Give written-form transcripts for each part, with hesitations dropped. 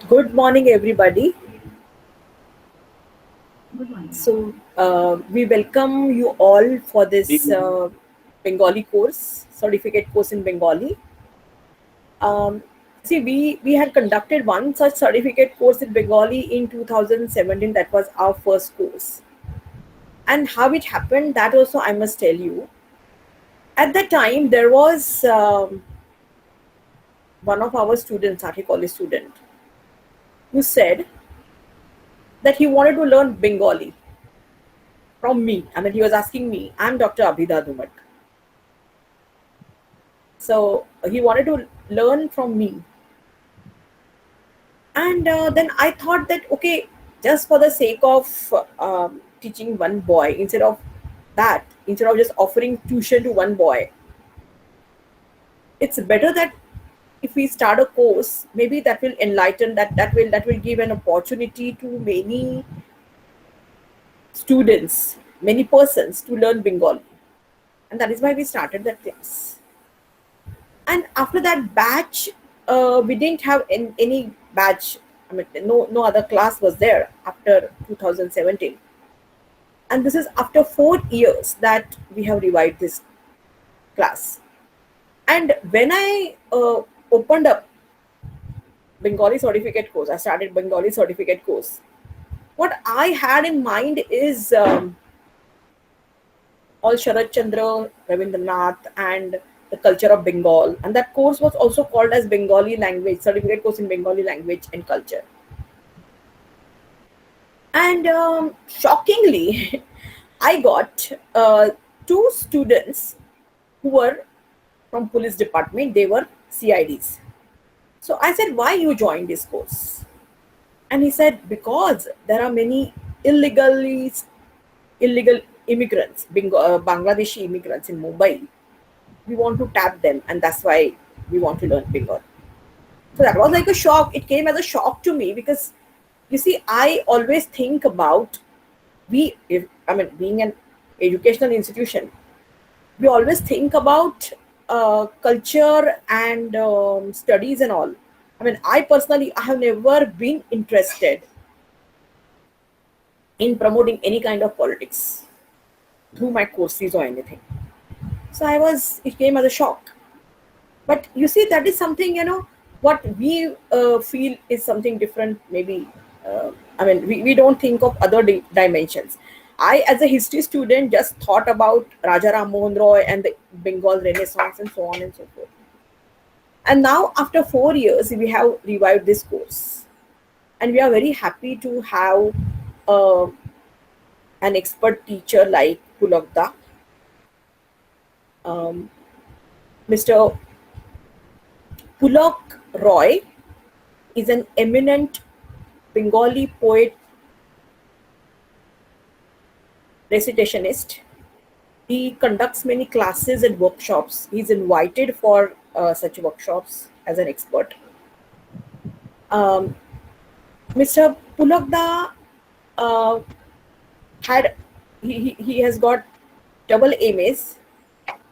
Good morning, everybody. Good morning. We welcome you all for this Evening. Bengali course, certificate course in Bengali. Um, we had conducted one such certificate course in Bengali in 2017. That was our first course. And how it happened, that also I must tell you. At that time, there was one of our students, Sathaye college student, who said that he wanted to learn Bengali from me. I mean, he was asking me, I'm Dr. Abhida Dhumat. So he wanted to learn from me. And then I thought that, okay, just for the sake of teaching one boy, instead of just offering tuition to one boy, it's better that if we start a course, maybe that will enlighten, that will give an opportunity to many students, many persons to learn Bengali. And that is why we started that class. And after that batch, we didn't have any batch. I mean, no other class was there after 2017. And this is after 4 years that we have revived this class. And when I opened up Bengali certificate course, I started Bengali certificate course. What I had in mind is all Sharad Chandra, Ravindranath, and the culture of Bengal. And that course was also called as Bengali Language, certificate course in Bengali language and culture. And shockingly, I got two students who were from police department. They were CIDs. So I said, why you joined this course? And he said, because there are many illegal immigrants, Bangladeshi immigrants in Mumbai. We want to tap them, and that's why we want to learn Bengali. So that was like a shock. It came as a shock to me because, you see, I always think about being an educational institution, we always think about culture and studies and all. I mean, I have never been interested in promoting any kind of politics through my courses or anything. So it came as a shock. But you see, that is something, what we feel is something different, maybe. We don't think of other dimensions. I, as a history student, just thought about Raja Ram Mohan Roy and the Bengal Renaissance and so on and so forth. And now, after 4 years, we have revived this course. And we are very happy to have uh, an expert teacher like Pulakda. Mr. Pulak Roy is an eminent Bengali poet recitationist. He conducts many classes and workshops. He's invited for such workshops as an expert. Mr. Pulakda uh, had he has got double MAs.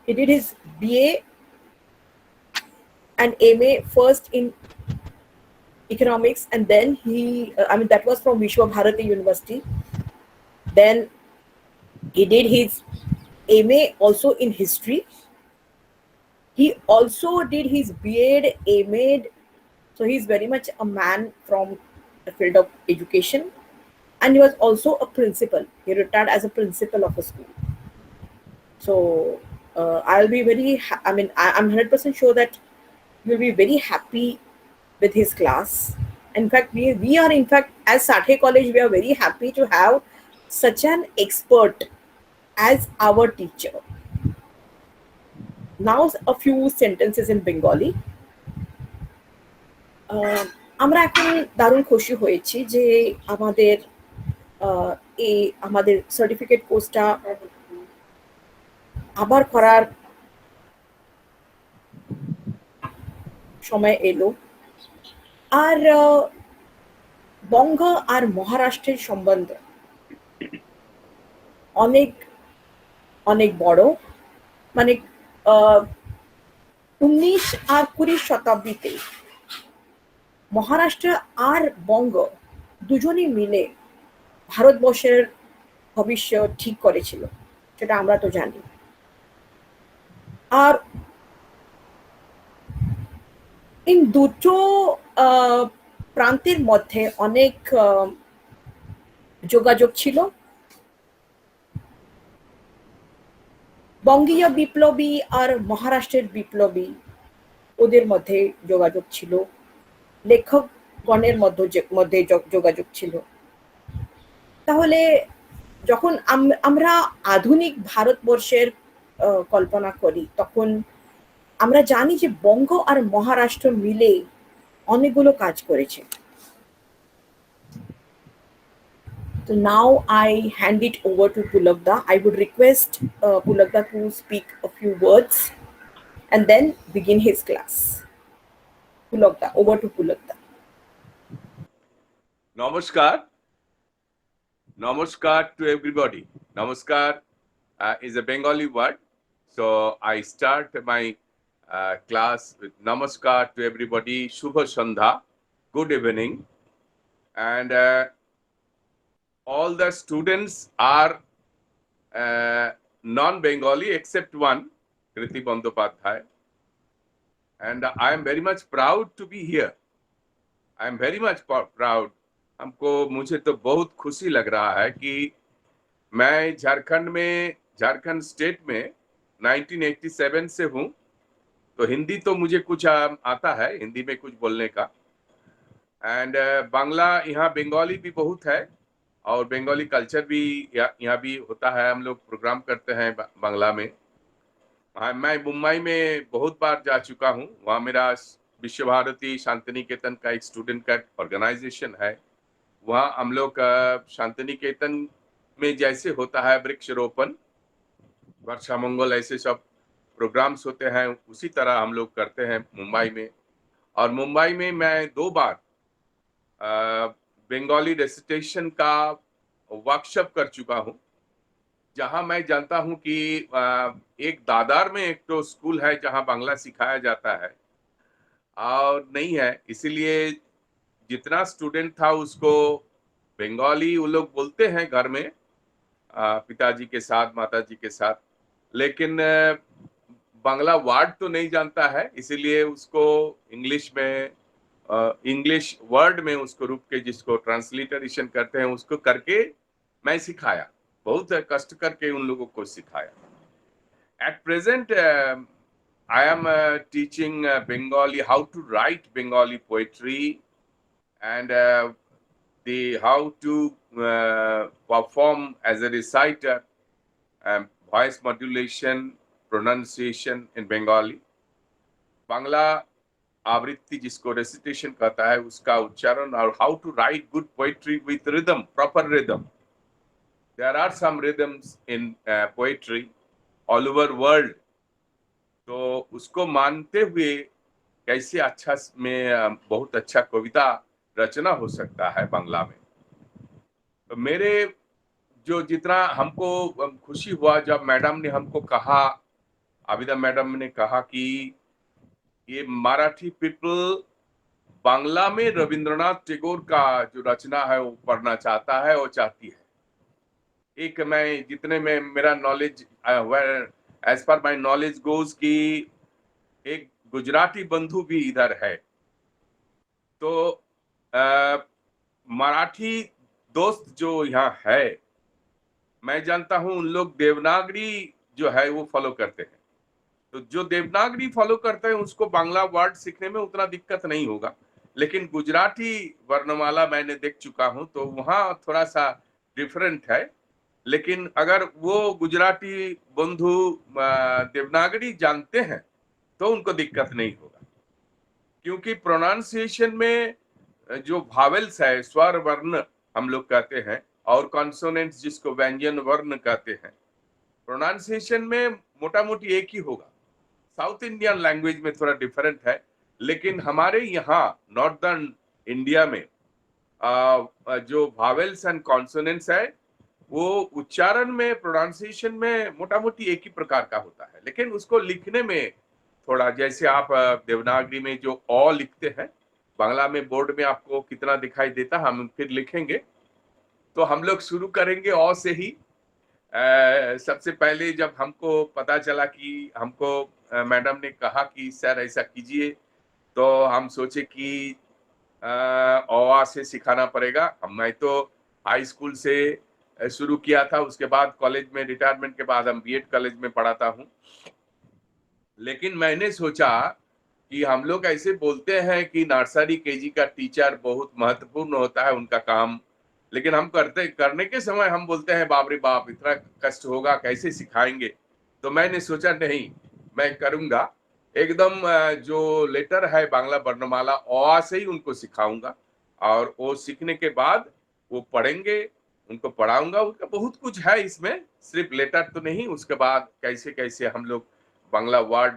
He did his BA and MA first in economics, and then that was from Vishwa Bharati University. Then he did his MA also in history. He also did his BEd, MAd. So he's very much a man from the field of education. And he was also a principal. He retired as a principal of a school. So I'll be I'm 100% sure that you'll be very happy with his class. In fact, we are, in fact, as Sathaye College, we are very happy to have such an expert as our teacher. Now, a few sentences in Bengali. আমরা এখন দারুণ খুশি হয়েছি যে আমাদের আমাদের certificate কোর্সটা আবার করার সময় এলো। আর বঙ্গ আর মহারাষ্ট্রের সম্বন্ধ অনেক অনেক বড়, মানে 19 আর 20 শতাব্দীতে মহারাষ্ট্র আর বঙ্গ দুজনেই মিলে ভারতবর্ষের ভবিষ্যৎ ঠিক করেছিল, সেটা আমরা তো জানি। আর এই দুটো আহ, প্রান্তের মধ্যে অনেক যোগাযোগ ছিল। বঙ্গীয় বিপ্লবী আর মহারাষ্ট্রের বিপ্লবী, ওদের মধ্যে যোগাযোগ ছিল। লেখকগণের মধ্যে যোগাযোগ ছিল। তাহলে যখন আমরা আধুনিক ভারতবর্ষের কল্পনা করি, তখন আমরা জানি যে বঙ্গ আর মহারাষ্ট্র মিলে অনেকগুলো কাজ করেছে। So now I hand it over to Pulabda. I would request Pulabda to speak a few words and then begin his class. Pulabda, over to Pulabda. Namaskar. Namaskar to everybody. Namaskar is a Bengali word. So I start my class with Namaskar to everybody. Shubha Sandha. Good evening. And all the students are non-Bengali except one, Kriti Bandopadhyay. And I am very much proud to be here. I am very much proud. मुझे तो बहुत खुशी लग रहा है कि मैं Jharkhand state में 1987 से हूँ। तो हिंदी तो मुझे कुछ आता है, हिंदी में कुछ बोलने का। एंड बांग्ला, यहाँ बंगाली भी बहुत है और बंगाली कल्चर भी यहाँ भी होता है। हम लोग प्रोग्राम करते हैं बांग्ला में। मैं मुंबई में बहुत बार जा चुका हूँ। वहाँ मेरा विश्व भारती शांति निकेतन का एक स्टूडेंट का ऑर्गेनाइजेशन है। वहाँ हम लोग शांति निकेतन में जैसे होता है वृक्षारोपण, वर्षा मंगल, ऐसे सब प्रोग्राम्स होते हैं, उसी तरह हम लोग करते हैं मुंबई में। और मुंबई में मैं 2 बार बंगाली रेसिटेशन का वर्कशॉप कर चुका हूँ, जहाँ मैं जानता हूँ कि एक दादर में एक तो स्कूल है जहाँ बांग्ला सिखाया जाता है और नहीं है, इसीलिए जितना स्टूडेंट था उसको बंगाली वो लोग बोलते हैं घर में पिताजी के साथ, माताजी के साथ, लेकिन बांग्ला वर्ड तो नहीं जानता है, इसीलिए उसको इंग्लिश में इंग्लिश वर्ड में उसको रूप के जिसको ट्रांसलिटरेशन करते हैं उसको करके मैं सिखाया, बहुत कष्ट करके उन लोगों को सिखाया। At present I am teaching Bengali, how to write Bengali poetry and how to perform as a reciter, voice modulation, pronunciation in Bengali. Bangla आवृत्ति जिसको रेसिटेशन कहता है उसका उच्चारण और how to write good poetry with rhythm, proper rhythm. There are some rhythms in poetry all over world. तो उसको मानते हुए कैसे अच्छा में बहुत अच्छा कविता रचना हो सकता है बांग्ला में। तो मेरे जो जितना हमको खुशी हुआ जब मैडम ने हमको कहा, आबिदा मैडम ने कहा कि ये मराठी पीपल बांग्ला में रविंद्रनाथ टैगोर का जो रचना है वो पढ़ना चाहता है, वो चाहती है। एक मैं जितने में मेरा knowledge as per my knowledge goes कि एक गुजराती बंधु भी इधर है, तो मराठी दोस्त जो यहाँ है, मैं जानता हूँ उन लोग देवनागरी जो है वो फॉलो करते हैं। तो जो देवनागरी फॉलो करते हैं उसको बांग्ला वर्ड सीखने में उतना दिक्कत नहीं होगा, लेकिन गुजराती वर्णमाला मैंने देख चुका हूँ तो वहाँ थोड़ा सा डिफरेंट है। लेकिन अगर वो गुजराती बंधु देवनागरी जानते हैं तो उनको दिक्कत नहीं होगा, क्योंकि प्रोनाउंसिएशन में जो भावेल्स है, स्वर वर्ण हम लोग कहते हैं, और कॉन्सोनेंट्स जिसको व्यंजन वर्ण कहते हैं, प्रोनाउंसिएशन में मोटा मोटी एक ही होगा। साउथ इंडियन लैंग्वेज में थोड़ा डिफरेंट है, लेकिन हमारे यहाँ नॉर्दर्न इंडिया में जो भावेल्स एंड कॉन्सोनेंट्स है वो उच्चारण में, प्रोनाउंसिएशन में मोटा मोटी एक ही प्रकार का होता है, लेकिन उसको लिखने में थोड़ा, जैसे आप देवनागरी में जो अ लिखते हैं बांग्ला में बोर्ड में आपको कितना दिखाई देता हम फिर लिखेंगे। तो हम लोग शुरू करेंगे अ से ही। सबसे पहले जब हमको पता चला कि हमको मैडम ने कहा कि सर ऐसा कीजिए, तो हम सोचे कि अ आ से सिखाना पड़ेगा। मैं तो हाई स्कूल से शुरू किया था, उसके बाद कॉलेज में रिटायरमेंट के बाद हम बीएड कॉलेज में पढ़ाता हूँ। लेकिन मैंने सोचा कि हम लोग ऐसे बोलते हैं कि नर्सरी केजी का टीचर बहुत महत्वपूर्ण होता है उनका काम, लेकिन हम करने के समय हम बोलते हैं बाप रे बाप इतना कष्ट होगा, कैसे सिखाएंगे। तो मैंने सोचा नहीं, मैं करूंगा एकदम जो लेटर है बांग्ला वर्णमाला अ से ही उनको सिखाऊंगा, और वो सीखने के बाद वो पढ़ेंगे, उनको पढ़ाऊंगा। उनका बहुत कुछ है इसमें, सिर्फ लेटर तो नहीं। उसके बाद कैसे कैसे हम लोग बांग्ला वर्ड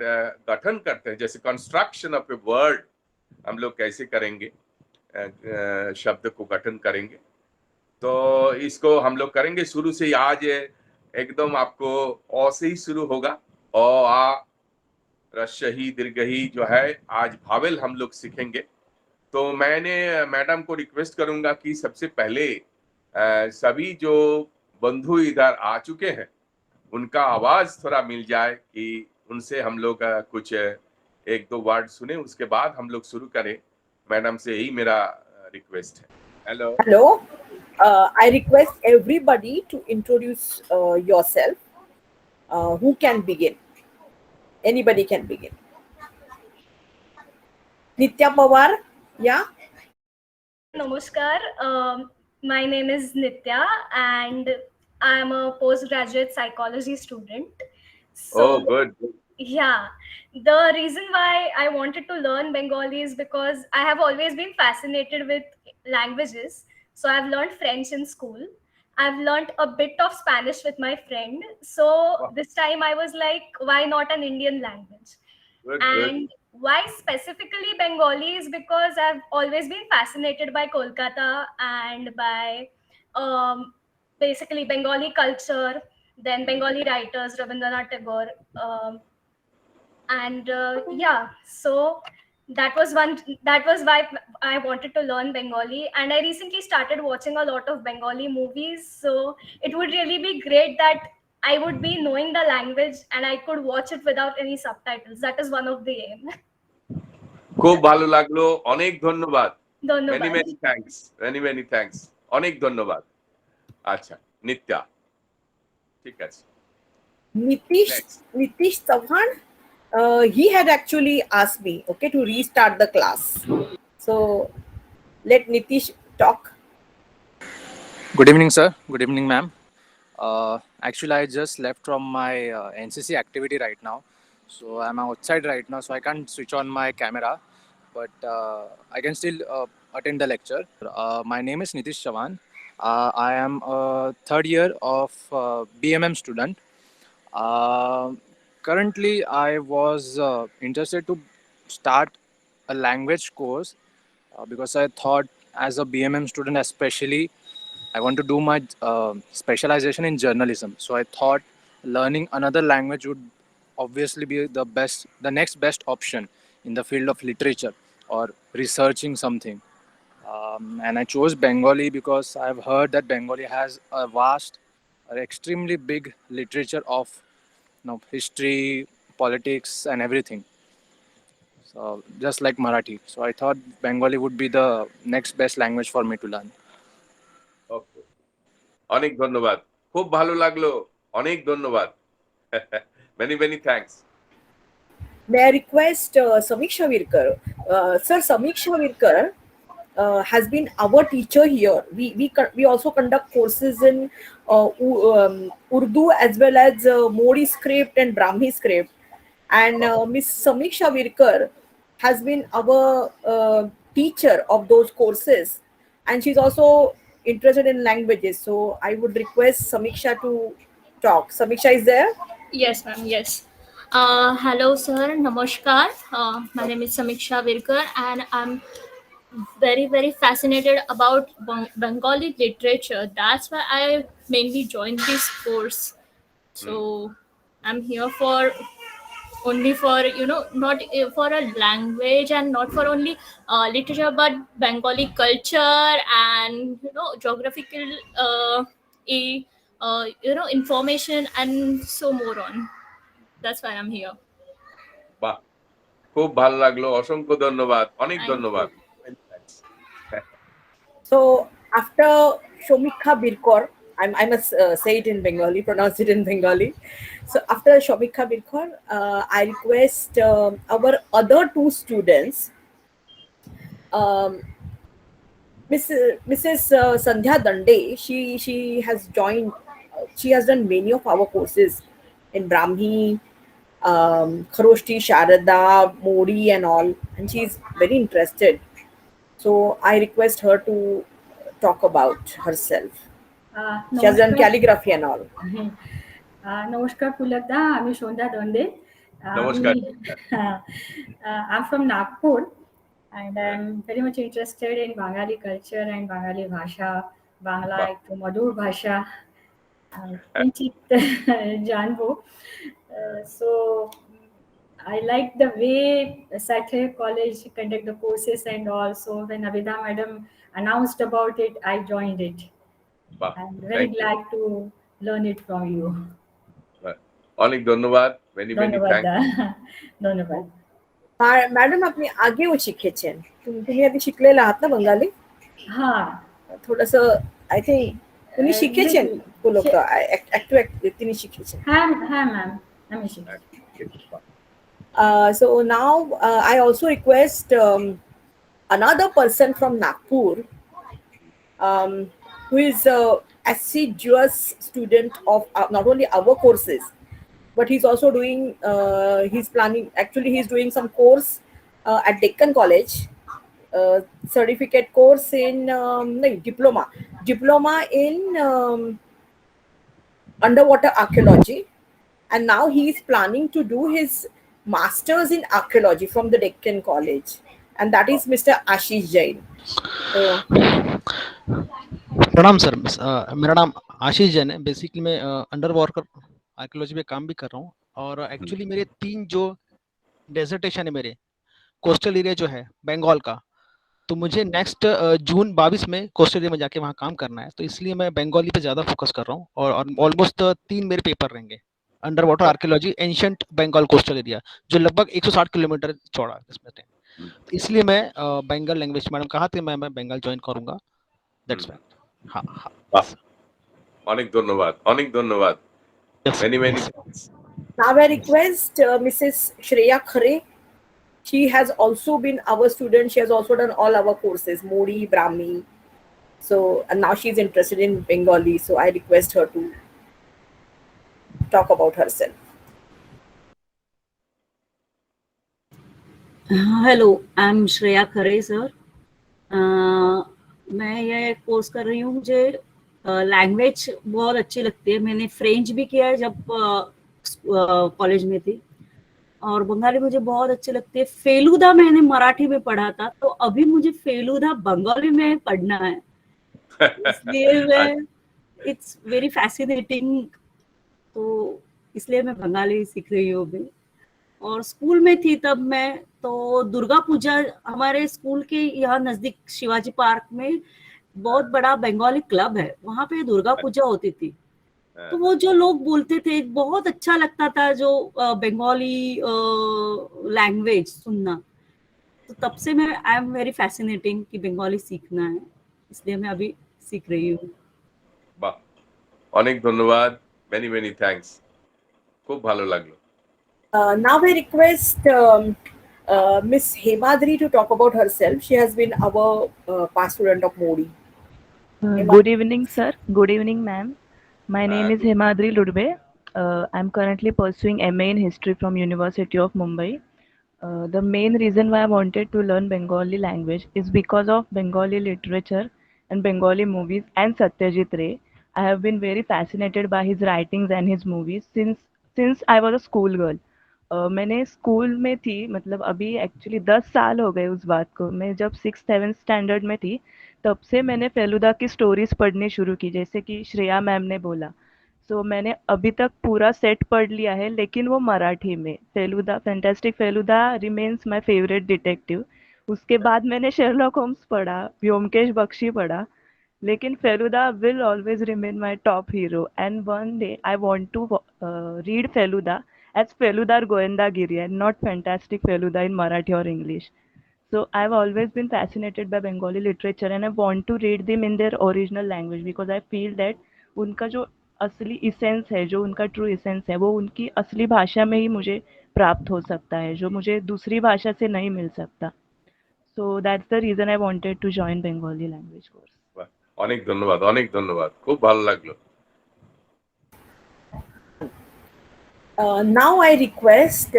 गठन करते हैं, जैसे कंस्ट्रक्शन ऑफ ए वर्ड हम लोग कैसे करेंगे, शब्द को गठन करेंगे। तो इसको हम लोग करेंगे शुरू से ही। आज एकदम आपको अ से ही शुरू होगा। अ आ रस्यही दीर्घही जो है, आज भावेल हम लोग सीखेंगे। तो मैंने मैडम को रिक्वेस्ट करूंगा कि सबसे पहले सभी जो बंधु इधर आ चुके हैं उनका आवाज थोड़ा मिल जाए, कि उनसे हम लोग कुछ एक दो वर्ड सुने, उसके बाद हम लोग शुरू करें। मैडम से यही मेरा रिक्वेस्ट है। Hello. Hello. I request everybody to introduce yourself. Who can begin? Anybody can begin. Nitya Pawar, yeah. Namaskar. My name is Nitya, and I'm a postgraduate psychology student. Oh, So, good. yeah, the reason why I wanted to learn Bengali is because I have always been fascinated with languages. So, I've learned French in school. I've learned a bit of Spanish with my friend. So, Wow, this time I was like, why not an Indian language? good, good. And why specifically Bengali is because I've always been fascinated by Kolkata and by um, basically Bengali culture, then Bengali writers, Rabindranath Tagore, and yeah, so that was why I wanted to learn Bengali, and I recently started watching a lot of Bengali movies. So it would really be great that I would be knowing the language and I could watch it without any subtitles. That is one of the aim. খুব ভালো লাগলো, অনেক ধন্যবাদ। Many Dhanyabad. Many thanks, many many thanks, অনেক ধন্যবাদ। আচ্ছা, নিত্যা, ঠিক আছে, Nitish next. Nitish Chauhan, he had actually asked me, okay, to restart the class. So let Nitish talk. Good evening, sir. Good evening, ma'am. Actually, I just left from my NCC activity right now. So I'm outside right now, so I can't switch on my camera, but I can still attend the lecture. My name is Nitish Chavan. I am a third year of BMM student. Uh, Currently, I was interested to start a language course because I thought, as a BMM student, especially, I want to do my specialization in journalism. So I thought learning another language would obviously be the next best option in the field of literature or researching something. And I chose Bengali because I've heard that Bengali has a vast, extremely big literature of history, politics, and everything. So just like Marathi. So I thought Bengali would be the next best language for me to learn. ওকে, অনেক ধন্যবাদ। খুব ভালো লাগলো, অনেক ধন্যবাদ। Many many thanks. May I request Samiksha Virkar? Sir, Samiksha Virkar has been our teacher here. We also conduct courses in Urdu as well as Modi script and Brahmi script. And Miss Samiksha Virkar has been our teacher of those courses, and she's also interested in languages. So I would request Samiksha to talk. Samiksha is there? Yes, ma'am. Yes. Hello, sir. Namaskar. My name is Samiksha Virkar, and I'm very fascinated about Bengali literature. That's why I mainly joined this course. Hmm, So I'm here for only for not for a language and not for only literature, but Bengali culture and geographical information and so more on. That's why I'm here. বাহ, খুব ভালো লাগলো, অসংখ্য ধন্যবাদ, অনেক Thank ধন্যবাদ। you. So after Shomikha Birkor, I must say it in Bengali, pronounce it in Bengali. So after Shomikha Birkor, I request our other two students, um, Mrs. Sandhya Dande. She has joined. She has done many of our courses in Brahmi, Kharoshti, Sharada, Modi, and all, and she's very interested. So I request her to talk about herself. She has done নমস্কার calligraphy and all. নমস্কার পুলকদা, আমি সন্ধ্যা দণ্ডে। আমি নমস্কার। I'm from Nagpur and I'm very much interested in Bengali culture and Bengali ভাষা, বাংলা বাহ। একটু মধুর ভাষা কিঞ্চিত জানবো। So I like the way Sathaye College conduct the courses and all. So when Abida madam announced about it, I joined it. বাহ, I'm very thank you. glad to learn it from you. অনেক ধন্যবাদ, many many ধন্যবাদ thank. দা, ধন্যবাদ। আর madam আপনি আগেও শিখেছেন, तुम्ही आधी शिकलेला आहात ना बंगाली? হ্যাঁ, थोडंसं आय थिंक तुम्ही शिकेছেন little. पुलकदा, তিনি শিখেছেন। হ্যাঁ হ্যাঁ ম্যাম, আমি শিখেছি। So now I also request another person from Nagpur, who is a assiduous student of not only our courses, but he's also doing, he's planning, actually he's doing some course at Deccan College, certificate course in no, diploma in underwater archaeology, and now he is planning to do his masters in archaeology from the Deccan College, and that is Mr. Ashish Jain. So प्रणाम sir. मेरा नाम आशीष जैन है। Basically मैं under water archaeology में काम भी कर रहा हूँ और एक्चुअली मेरे 3 जो डेजर्टेशन है मेरे कोस्टल एरिया जो है बंगाल का, तो मुझे नेक्स्ट जून 22 में कोस्टल एरिया में जाके वहाँ काम करना है, तो इसलिए मैं बंगाली पे ज़्यादा फोकस कर रहा हूँ और ऑलमोस्ट 3 मेरे पेपर रहेंगे under water archaeology ancient Bengal coastal area, जो लगभग 160 किलोमीटर चौड़ा है इसमें। तो इसलिए मैं बंगाल लैंग्वेज, मैडम कहा था मैं बंगाल ज्वाइन करूंगा, दैट्स व्हाई। हाँ हाँ, অনেক ধন্যবাদ, অনেক ধন্যবাদ, many many thanks. now I request Mrs. Shreya Khare. She has also been our student. She has also done all our courses, Modi, Brahmi. So, and now she's interested in Bengali. So I request her to talk about herself. Hello, I am Shreya Khare sir. मैं ये course कर रही हूँ, मुझे language बहुत अच्छी लगती है। मैंने फ्रेंच भी किया है जब कॉलेज में थी, और बंगाली मुझे बहुत अच्छी लगती है। फेलुदा मैंने मराठी में पढ़ा था, तो अभी मुझे फेलुदा बंगाली में पढ़ना है, इसलिए मैं इट्स वेरी फैसिनेटिंग, तो इसलिए मैं बंगाली सीख रही हूँ अभी। और स्कूल में थी तब मैं, तो दुर्गा पूजा हमारे स्कूल के यहाँ नजदीक शिवाजी पार्क में बहुत बड़ा बंगाली क्लब है, वहां पे दुर्गा पूजा होती थी। तो वो जो लोग बोलते थे बहुत अच्छा लगता था, जो बंगाली लैंग्वेज सुनना, तो तब से मैं आई एम वेरी फैसिनेटिंग कि बंगाली सीखना है, इसलिए मैं अभी सीख रही हूँ। বাহ, অনেক ধন্যবাদ, মেনি মেনি থ্যাঙ্কস, খুব ভালো লাগলো। Now I request Miss Hemadri to talk about herself. She has been our past student of Modi. Good evening, sir. Good evening, ma'am. My name is good- Hemadri Ludbe. I'm currently pursuing MA in History from University of Mumbai. The main reason why I wanted to learn Bengali language is because of Bengali literature and Bengali movies and Satyajit Ray. I have been very fascinated by his writings and his movies since I was a school girl. मैंने school में थी, मतलब अभी actually 10 साल हो गए उस बात को। मैं जब 6th-7th स्टैंडर्ड में थी, तब से मैंने फेलुदा की स्टोरीज पढ़नी शुरू की, जैसे कि श्रेया मैम ने बोला। सो मैंने अभी तक पूरा सेट पढ़ लिया है, लेकिन वो मराठी में। Feluda, fantastic Feluda remains my favourite detective. उसके बाद मैंने शेरलॉक होम्स पढ़ा, ब्योमकेश बख्शी पढ़ा, लेकिन Feluda will always remain my top hero. And one day I want to read Feluda as Feludar Goendagiri and not fantastic Feluda in Marathi or English. So I've always been fascinated by Bengali literature and I want to read them in their original language because I feel that उनका जो असली essence है, जो उनका true essence है, वो उनकी असली भाषा में ही मुझे प्राप्त हो सकता है, जो मुझे दूसरी भाषा से नहीं मिल सकता. So that's the reason I wanted to join Bengali language course. বাহ, অনেক ধন্যবাদ, অনেক ধন্যবাদ, খুব ভালো লাগলো। Now I request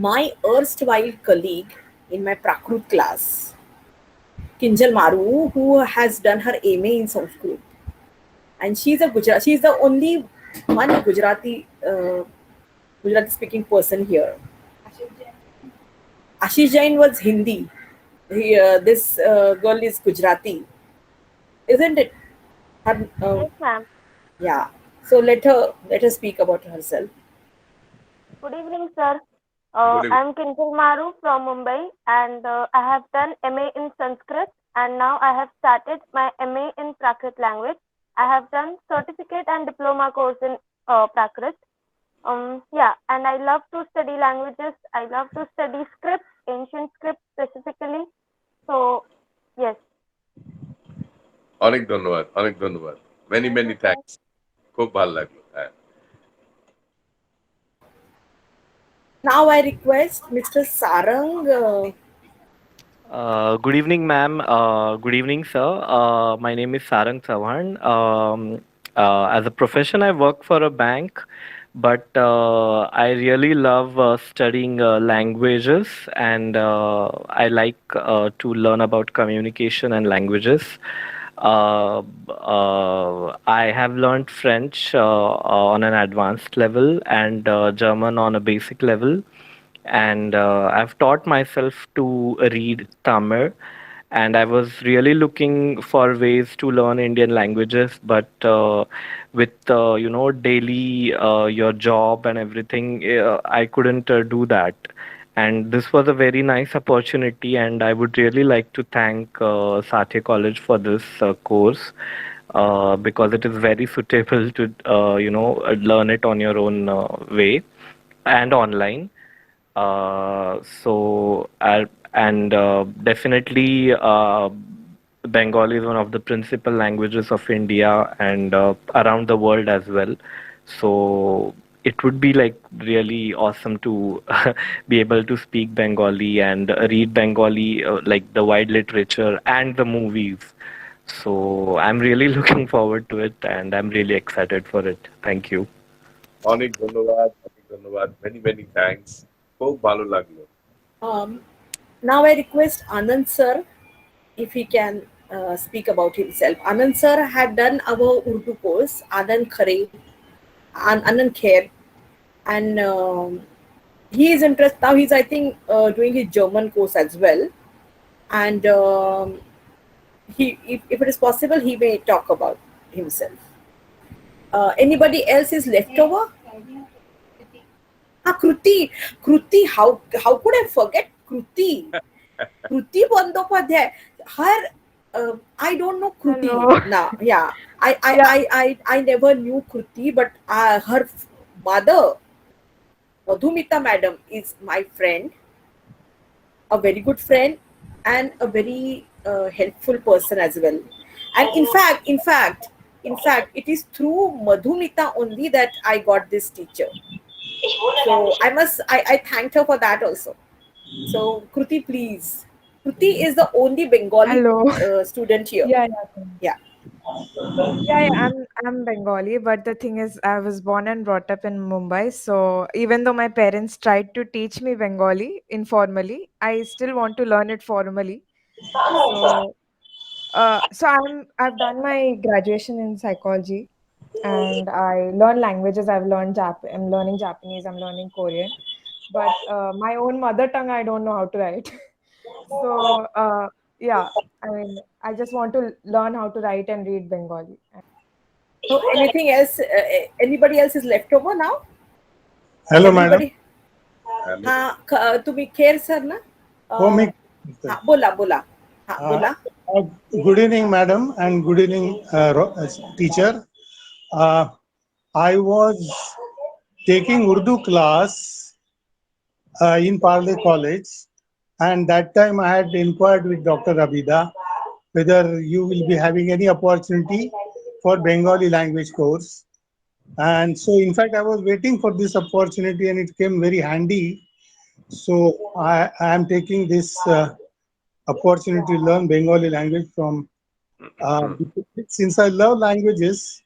my erstwhile colleague in my Prakrut class, Kinjal Maru, who has done her MA in Sanskrit, and she's a Gujarati. She's the only one Gujarati speaking person here. Ashish Jain was Hindi. This girl is Gujarati, isn't it? Her, Yes, ma'am. yeah. So let her speak about herself. Good evening, sir. Good evening. I'm Kinjal Maru from Mumbai, and I have done MA in Sanskrit, and now I have started my MA in Prakrit language. I have done certificate and diploma course in Prakrit. Yeah, and I love to study languages. I love to study scripts, ancient scripts specifically. So, yes. অনেক ধন্যবাদ, অনেক ধন্যবাদ, many many thanks, খুব ভালো লাগলো। হ্যাঁ, Now I request Mr. Sarang. Good evening, ma'am. Good evening, sir. My name is Sarang Savan. As a profession, I work for a bank, but I really love studying languages, and I like to learn about communication and languages. I have learned French on an advanced level and German on a basic level, and I've taught myself to read Tamil, and I was really looking for ways to learn Indian languages, but with daily your job and everything, I couldn't do that. And this was a very nice opportunity, and I would really like to thank Sathaye College for this course. Because it is very suitable to learn it on your own way and online. Definitely, Bengali is one of the principal languages of India and around the world as well. So it would be like really awesome to be able to speak Bengali and read Bengali, like the wide literature and the movies. So I'm really looking forward to it and I'm really excited for it. Thank you. অনেক ধন্যবাদ, অনেক ধন্যবাদ, many many thanks, খুব ভালো লাগলো। Now I request Anand sir if he can speak about himself. Anand sir had done our Urdu course, Anand Khair, and he is interested now. He's I think doing his German course as well, and if it is possible, he may talk about himself. Anybody else is left over? Kruti, how could I forget Kruti? Kruti Bandyopadhyay. Her, I don't know Kruti. Hello. Now, yeah, I never knew Kruti, but her mother, Madhumita madam, is my friend, a very good friend, and a very helpful person as well. And in fact, it is through Madhumita only that I got this teacher. So I thanked her for that also. So Kruti, please. Kruti is the only Bengali Hello. student here. Yeah. Yeah. I'm Bengali, but the thing is, I was born and brought up in Mumbai. So even though my parents tried to teach me Bengali informally, I still want to learn it formally. So I've done my graduation in psychology, and I learn languages. I'm learning Japanese. I'm learning Korean, but my own mother tongue, I don't know how to write. So yeah, I mean, I just want to learn how to write and read Bengali. So anything else? Anybody else is left over now? Hello, madam. Everybody. तुम्ही Kher sir ना? हो मी हाँ बोला बोला हाँ बोला. Good evening, madam, and good evening, teacher. I was taking Urdu class in Parle College, and that time I had inquired with Dr. Abida whether you will be having any opportunity for Bengali language course. And so, in fact, I was waiting for this opportunity, and it came very handy. So I am taking this opportunity to learn Bengali language from. Since I love languages,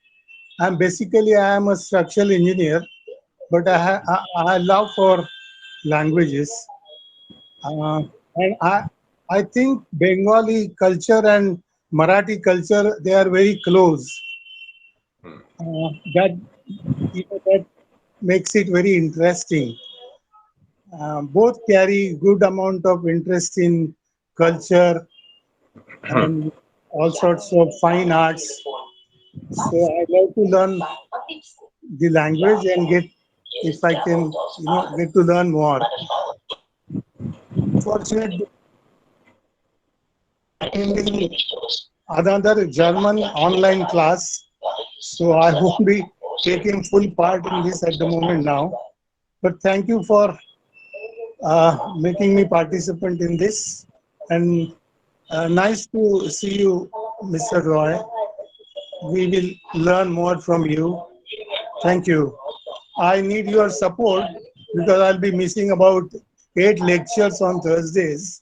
I am a structural engineer, but I love for languages, and I think Bengali culture and Marathi culture, they are very close. That that makes it very interesting. Both carry good amount of interest in culture and all sorts of fine arts. So I love to learn the language and get, if I can, get to learn more. Fortunately, attending another German online class, so I won't be taking full part in this at the moment now. But thank you for making me participant in this, and nice to see you, Mr. Roy. We will learn more from you. Thank you. I need your support because I'll be missing about 8 lectures on Thursdays,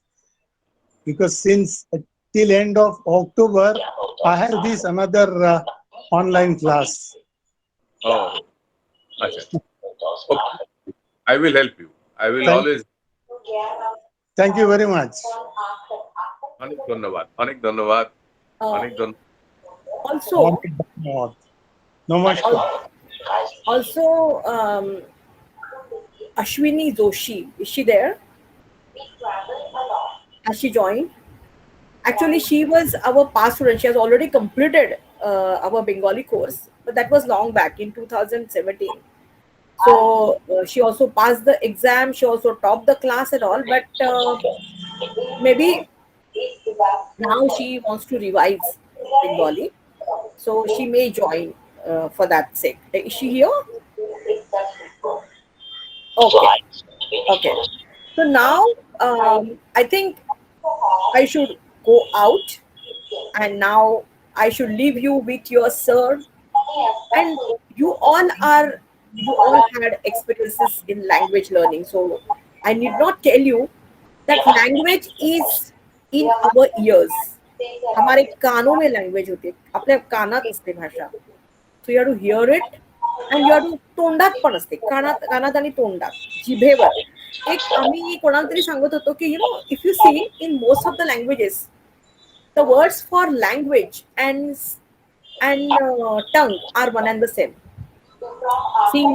because since till end of October, I have this another online class. Oh, okay. I will help you. I will always. Thank you very much. অনেক ধন্যবাদ, অনেক ধন্যবাদ, অনেক ধন্যবাদ. Also, Namaskar. also, Ashwini Doshi, is she there? Has she joined? Actually, she was our past student. She has already completed our Bengali course, but that was long back in 2017. So she also passed the exam. She also topped the class and all, but maybe now she wants to revise Bengali. So she may join for that sake. Is she here? Okay. Okay. So now I think I should go out, and now I should leave you with your sir. And you all had experiences in language learning. So I need not tell you that language is in our ears. हमारे कानों में language होते, आपल्या कानात असते भाषा. So you have to hear it, and you have to तोंडात पण असते, कानात आणि तोंडात, जिभेवर. एक आम्ही कोणाला तरी सांगत होतो की if you see in most of the languages, the words for language and tongue are one and the same. See,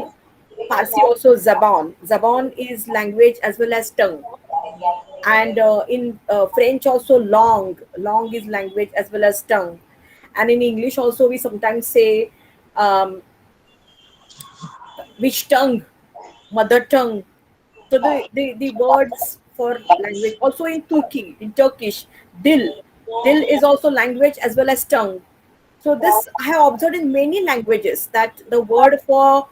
Farsi also zaban. Zaban is language as well as tongue. And in French also long is language as well as tongue. And in English also we sometimes say which tongue, mother tongue. So the words for language also in Turkish, dil is also language as well as tongue. So this I have observed in many languages, that the word for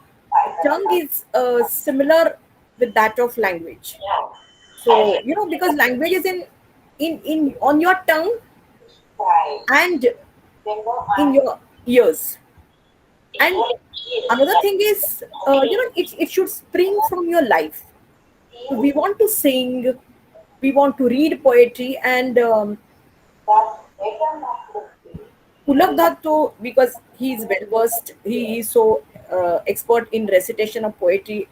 tongue is similar with that of language. So because language is in on your tongue and in your ears. And another thing is it should spring from your life. So we want to sing, we want to read poetry, and Pulak Dhatto, because he is well versed, he is so expert in recitation of poetry.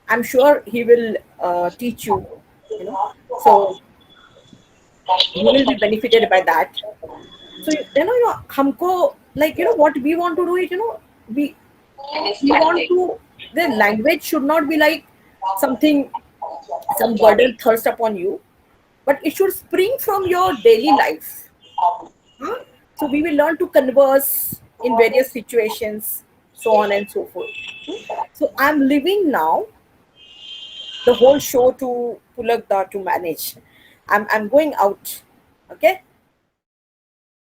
I'm sure he will teach you. So you will be benefited by that. So हमको what we want to do is we want to, the language should not be like something, some burden thirst upon you, but it should spring from your daily life. So we will learn to converse, in various situations, so on and so forth. So I'm leaving now the whole show to Pulakda to manage. I'm going out. Okay.